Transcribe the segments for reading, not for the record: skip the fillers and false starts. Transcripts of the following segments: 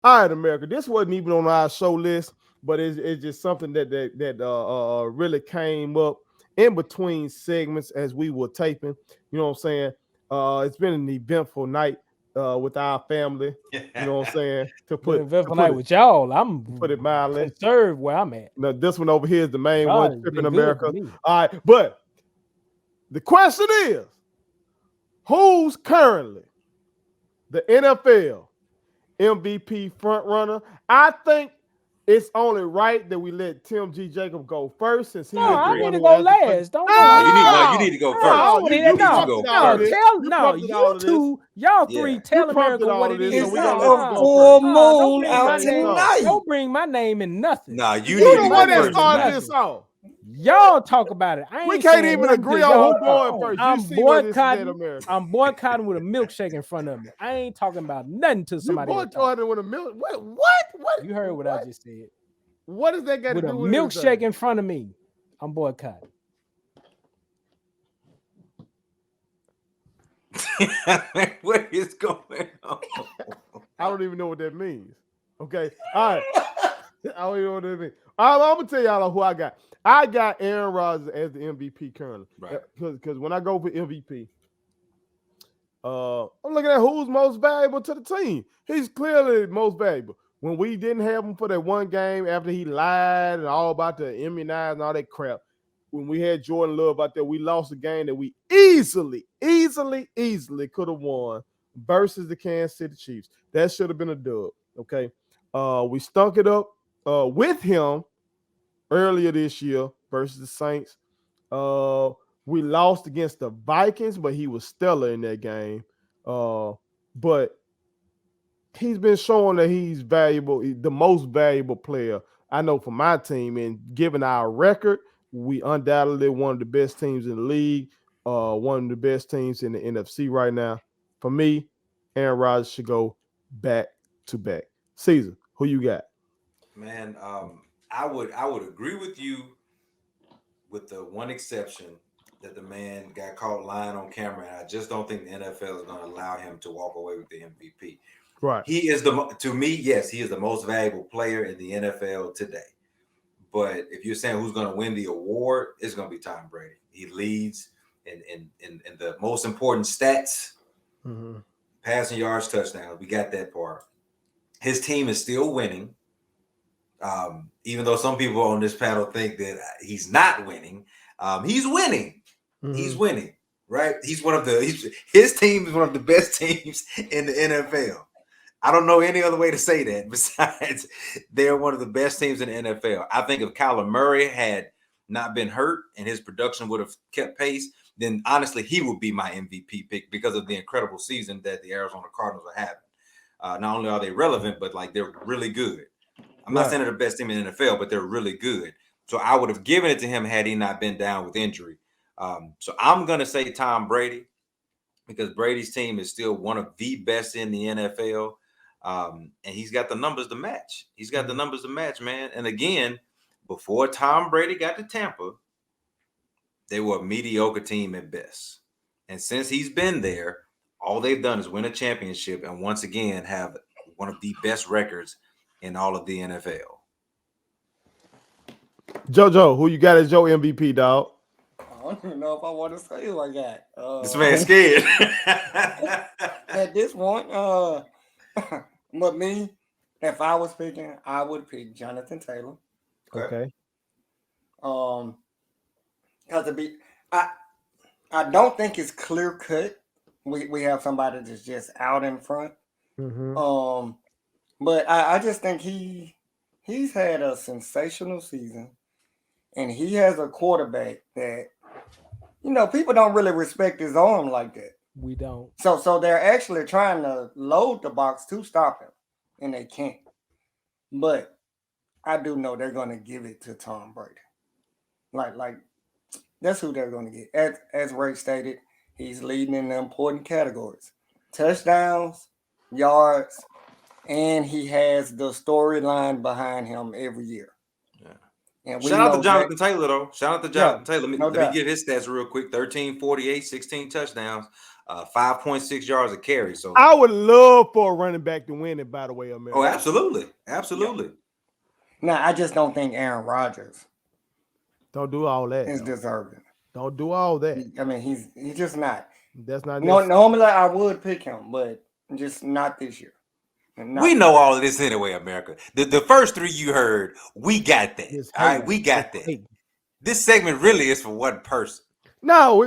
All right, America. This wasn't even on our show list, but it's just something that really came up in between segments as we were taping. You know what I'm saying? It's been an eventful night with our family. You know what I'm saying? Been an eventful night with y'all. I'm to put it mildly. conserved where I'm at. Now, this one over here is the main God one, has tripping been good for America. me. All right, but the question is, who's currently the NFL MVP front runner? I think it's only right that we let Tim G. Jacob go first since he No, was the I agree. need one to who go asked the question. last. Don't No, go. you need to go No, first. I don't need You that. need to No, go no. first. You No. prompted all You of this. two, y'all Yeah. three, tell prompted America all what of it this, so is. It's we not gotta a let you No, go first. full don't moon bring out my name. tonight. Don't bring my name in nothing. Nah, you You need Bring the to my go one that name first in started tonight. this nothing. off. Y'all talk about it. I We ain't can't saying even nothing agree because on y'all who talk. going first. You I'm see where this is at, boycotting. America. I'm boycotting with a milkshake in front of me. I ain't talking about nothing till You somebody else talk. boycotted with a milk. What? You heard what I just said. What does that got to With a do with milkshake anything? in front of me, I'm boycotting. What is going on? I don't even know what that means. Okay. All right. I don't even know what that means. I'm gonna tell y'all who I got. I got Aaron Rodgers as the MVP currently. Right. Because when I go for MVP, I'm looking at who's most valuable to the team. He's clearly most valuable. When we didn't have him for that one game after he lied and all about the immunize and all that crap, when we had Jordan Love out there, we lost a game that we easily could have won versus the Kansas City Chiefs. That should have been a dub. Okay. We stunk it up with him earlier this year versus the Saints. We lost against the Vikings, but he was stellar in that game. But he's been showing that he's valuable, the most valuable player I know for my team. And given our record, we undoubtedly one of the best teams in the league, one of the best teams in the NFC right now. For me, Aaron Rodgers should go back to back. Caesar, who you got? Man, I would agree with you with the one exception that the man got caught lying on camera, and I just don't think the NFL is going to allow him to walk away with the MVP. Right. He is to me, yes, he is the most valuable player in the NFL today. But if you're saying who's going to win the award, it's going to be Tom Brady. He leads in the most important stats, passing yards, touchdowns. We got that part. His team is still winning. Even though some people on this panel think that he's not winning, he's winning. He's winning, right? His team is one of the best teams in the NFL. I don't know any other way to say that besides they're one of the best teams in the NFL. I think if Kyler Murray had not been hurt and his production would have kept pace, then honestly he would be my MVP pick because of the incredible season that the Arizona Cardinals are having. Not only are they relevant, but like they're really good. I'm not saying they're the best team in the NFL, but they're really good. So I would have given it to him had he not been down with injury. So I'm going to say Tom Brady because Brady's team is still one of the best in the NFL. And he's got the numbers to match. He's got the numbers to match, man. And again, before Tom Brady got to Tampa, they were a mediocre team at best. And since he's been there, all they've done is win a championship and once again have one of the best records in all of the NFL. JoJo, who you got as your MVP, dog? I don't even know if I want to say who I got. This man's scared. At this point, but me, if I was picking, I would pick Jonathan Taylor. Okay. Because I don't think it's clear cut. We have somebody that's just out in front. But I just think he's had a sensational season, and he has a quarterback that people don't really respect his arm like that. We don't. So they're actually trying to load the box to stop him, and they can't. But I do know they're going to give it to Tom Brady. Like that's who they're going to get. As Ray stated, he's leading in the important categories: touchdowns, yards, and he has the storyline behind him every year. Yeah. And Shout out to Jonathan Taylor, though. Shout out to Jonathan Taylor. Let me give his stats real quick. 13, 48, 16 touchdowns, 5.6 yards a carry. So I would love for a running back to win it, by the way, America. Oh, absolutely. Absolutely. Yeah. Now, I just don't think Aaron Rodgers don't do all that. Is deserving. Don't do all that. I mean, he's just not. That's not normally I would pick him, but just not this year. We know all of this anyway, America. The first three you heard, we got that. All right, we got that. This segment really is for one person. No,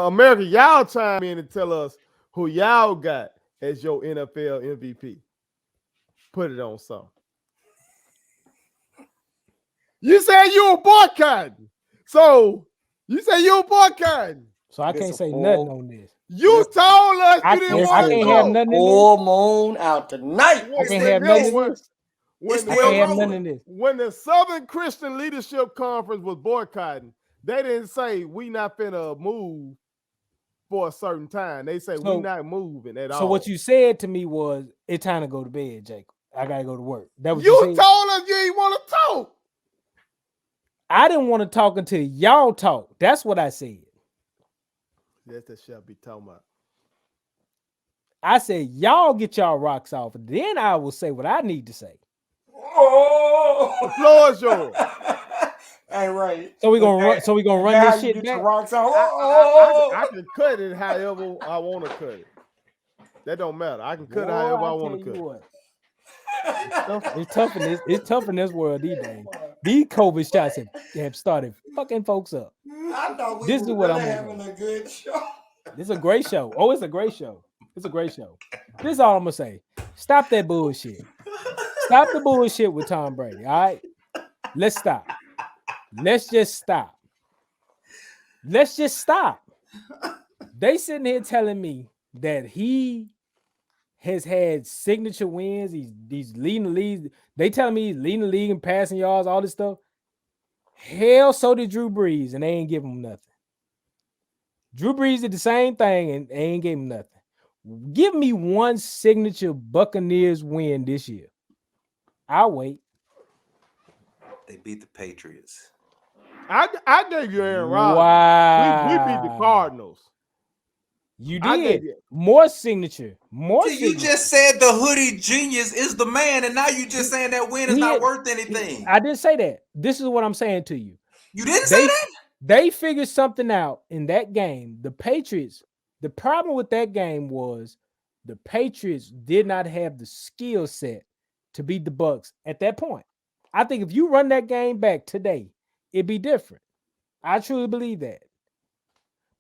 America, y'all chime in and tell us who y'all got as your NFL MVP. Put it on something. You said you were boycotting. So you say you were boycotting. So I can't say nothing on this. You told us you didn't want to I can't have nothing in this. Full moon out tonight. I can't have nothing in this. When the Southern Christian Leadership Conference was boycotting, they didn't say we not finna move for a certain time. They say we not moving at all. So what you said to me was, it's time to go to bed, Jacob. I gotta go to work. That was you told us you didn't want to talk. I didn't want to talk until y'all talk. That's what I said. That's the shall be talking about. I said, y'all get y'all rocks off. Then I will say what I need to say. Oh, the floor is yours. All right. So we're gonna run. So we're gonna run this shit back. Rocks off. I can cut it however I want to cut it. That don't matter. I can cut it however I want to cut it. It's tough in this world these days. These COVID shots have started fucking folks up. I thought we this is what I'm having a good show. This is a great show. Oh, it's a great show. It's a great show. This is all I'm gonna say. Stop that bullshit. Stop the bullshit with Tom Brady. All right. Let's stop. Let's just stop. Let's just stop. They sitting here telling me that he has had signature wins. He's leading the league. They telling me he's leading the league in passing yards, all this stuff. Hell, so did Drew Brees, and they ain't give him nothing. Drew Brees did the same thing, and they ain't gave him nothing. Give me one signature Buccaneers win this year. I'll wait. They beat the Patriots. I gave you Aaron Rodgers. Wow. We beat the Cardinals. You did. More signature. More signature. You just said the hoodie genius is the man, and now you just saying that win is not worth anything. I didn't say that. This is what I'm saying to you. You didn't say that? They figured something out in that game. The Patriots, the problem with that game was the Patriots did not have the skill set to beat the Bucs at that point. I think if you run that game back today, it'd be different. I truly believe that.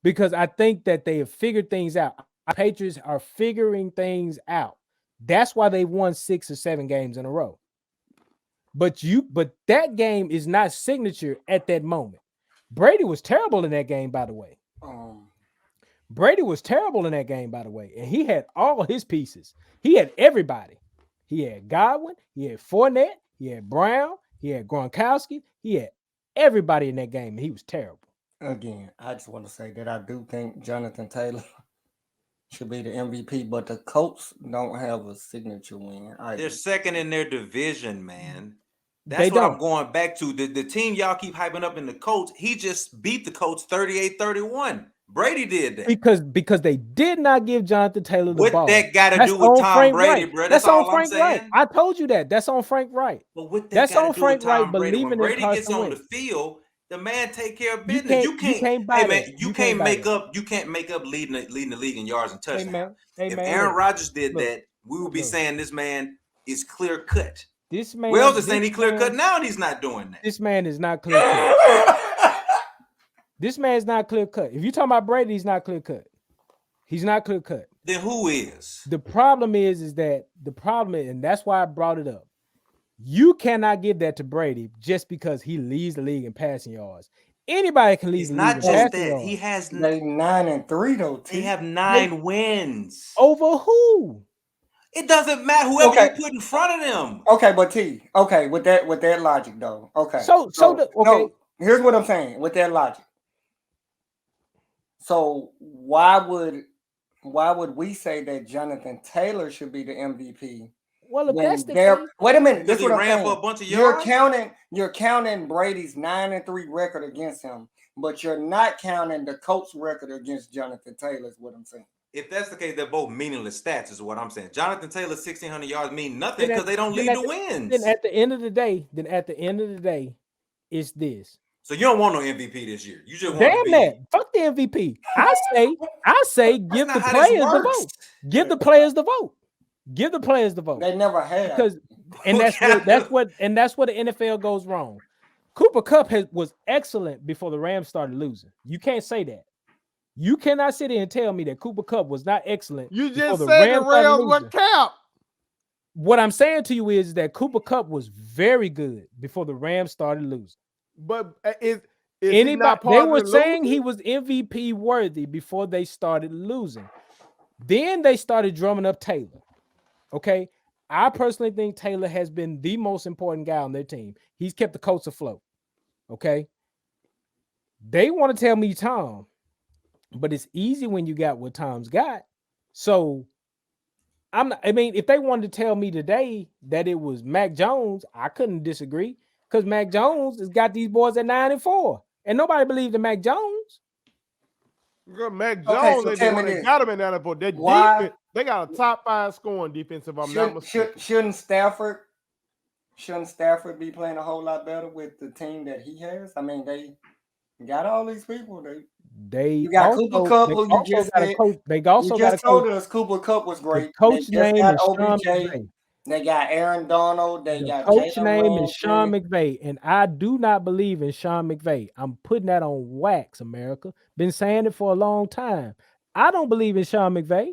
Because I think that they have figured things out. Our Patriots are figuring things out. That's why they won 6 or 7 games in a row. But that game is not signature at that moment. Brady was terrible in that game, by the way. Brady was terrible in that game, by the way. And he had all his pieces. He had everybody. He had Godwin. He had Fournette. He had Brown. He had Gronkowski. He had everybody in that game. And he was terrible. Again, I just want to say that I do think Jonathan Taylor should be the MVP, but the Colts don't have a signature win. They're second in their division, man. That's what I'm going back to. The team y'all keep hyping up in the Colts, he just beat the Colts 38-31. Brady did that. Because they did not give Jonathan Taylor the ball. What that got to do with Tom Brady, bro? That's all I'm saying. Wright. I told you that. That's on Frank Wright. But what that got to do with Tom Brady? When Brady gets on the field, the man take care of business. You can't make up leading the league in yards and touchdowns. If Aaron Rodgers did that, we would be saying this man is clear cut. This man. Wells is saying he clear cut now, and he's not doing that. This man is not clear cut. This man is not clear cut. If you're talking about Brady, he's not clear cut. He's not clear cut. Then who is? The problem is and that's why I brought it up. You cannot give that to Brady just because he leads the league in passing yards. Anybody can lead the league in passing yards. He has 9-3 though. They have 9 wins. Over who? It doesn't matter whoever you put in front of them. Okay, but with that logic though. Okay. Here's what I'm saying with that logic. So why would we say that Jonathan Taylor should be the MVP Well, if that's the There, case, wait a minute. Because This he what I'm ran for saying. a bunch of You're yards. counting Brady's 9-3 record against him, but you're not counting the Colts record against Jonathan Taylor. Is what I'm saying. If that's the case, they're both meaningless stats, is what I'm saying. Jonathan Taylor's 1,600 yards mean nothing then because they don't then lead at to the- wins. then at the end of the day, it's this. So you don't want no MVP this year. You just want Damn to be. that. Fuck the MVP. I say give not the how this players the works. vote. Give the players the vote. Give the players the vote. They never have. Because that's where the NFL goes wrong. Cooper Kupp was excellent before the Rams started losing. You can't say that. You cannot sit here and tell me that Cooper Kupp was not excellent. You before just the said the Rams started Rams were losing. capped. What I'm saying to you is that Cooper Kupp was very good before the Rams started losing. But is he not They part were of the saying losing? he was MVP worthy before they started losing. Then they started drumming up Taylor. Okay. I personally think Taylor has been the most important guy on their team. He's kept the Colts afloat. Okay. They want to tell me Tom, but it's easy when you got what Tom's got. So if they wanted to tell me today that it was Mac Jones, I couldn't disagree because Mac Jones has got these boys at 9-4, and nobody believed in Mac Jones. Mac Okay, Jones so ain't tell the me one that this. got him in that for that Why- defense. They got a top 5 scoring defense, if I'm not mistaken. Shouldn't Stafford be playing a whole lot better with the team that he has? I mean, they got all these people. You got Cooper Kupp, who you just said. They also You got a just told coach. us Cooper Kupp was great. The coach They just name got is Sean OBJ. McVay. They got Aaron Donald. They The got coach Jalen name is Sean Ramsey. McVay, and I do not believe in Sean McVay. I'm putting that on wax, America. Been saying it for a long time. I don't believe in Sean McVay.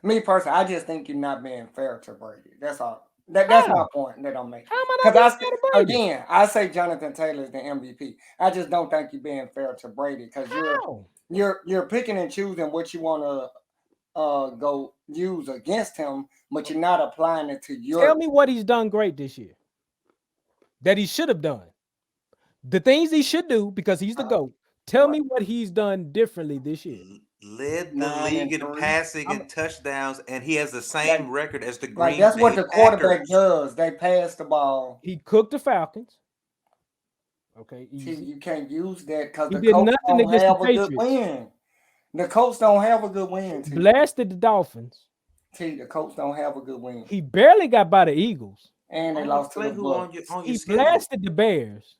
Me personally, I just think you're not being fair to Brady. That's all. That's How? my point that I'm making. How am I not being fair to Brady? Again, I say Jonathan Taylor is the MVP. I just don't think you're being fair to Brady because How? you're picking and choosing what you want to go use against him, but you're not applying it to your. Tell me what he's done great this year that he should have done. The things he should do because he's the GOAT. Tell me what he's done differently this year. Led the league in 9-3. passing and touchdowns, and he has the same record as the Green Like that's what Bay the quarterback Packers. does. They pass the ball. He cooked the Falcons. Okay, See, easy. you can't use that because He the did Colts nothing don't against the have a good Patriots. win. The Colts don't have a good win. T. Blasted the Dolphins. The Colts don't have a good win. He barely got by the Eagles. And they Only lost to play the who on Bucks. your He schedule. blasted the Bears.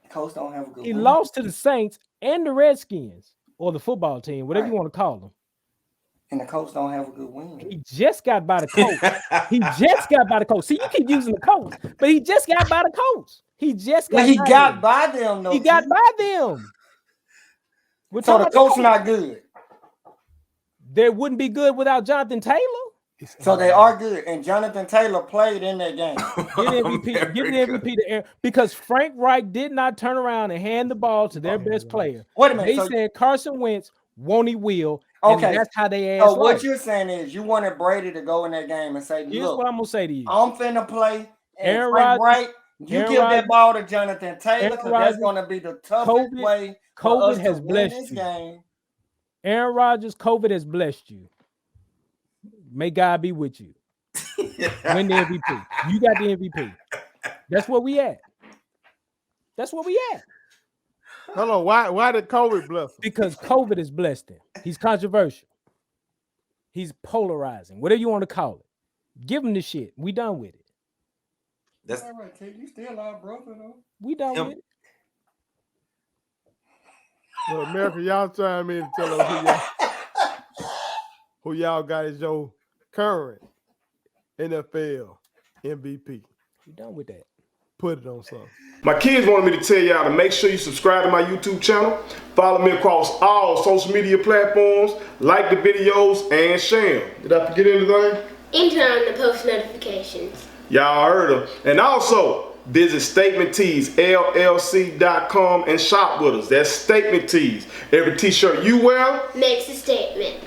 The Colts don't have a good He win. lost to the Saints and the Redskins, or the football team, whatever you want to call them. And the Colts don't have a good win. He just got by the Colts. He just got by the Colts. See, you keep using the Colts, but he just got by the Colts. He just got. But he by got them. by them though. He got by them. We're So talking the about Colts not good. They wouldn't be good without Jonathan Taylor. So they are good. And Jonathan Taylor played in that game. Give the MVP. Give the MVP to Aaron because Frank Reich did not turn around and hand the ball to their best player. Wait a minute. They said Carson Wentz won't he will. Okay. And that's how they asked. So what you're saying is you wanted Brady to go in that game and say, Here's look, what I'm gonna say to you. I'm finna play. And Aaron Frank Rodgers- Reich, you Aaron give Rodgers- that ball to Jonathan Taylor Aaron because Rodgers- that's going to be the toughest way for COVID us has to win blessed this you. game. Aaron Rodgers, COVID has blessed you. May God be with you. Win the MVP. You got the MVP. That's where we at. That's where we at. Hold on, why did COVID bless him? Because COVID has blessed him. He's controversial. He's polarizing. Whatever you want to call it. Give him the shit. We done with it. That's All right, T, you still our brother though. We done Yep. with it. Well, America, y'all chime in and tell us who y'all got as your current NFL MVP. We done with that. Put it on something. My kids wanted me to tell y'all to make sure you subscribe to my YouTube channel, follow me across all social media platforms, like the videos, and share them. Did I forget anything? And turn on the post notifications. Y'all heard them. And also, visit Statement Tees, LLC.com and shop with us. That's Statement Tees. Every t-shirt you wear Makes a statement.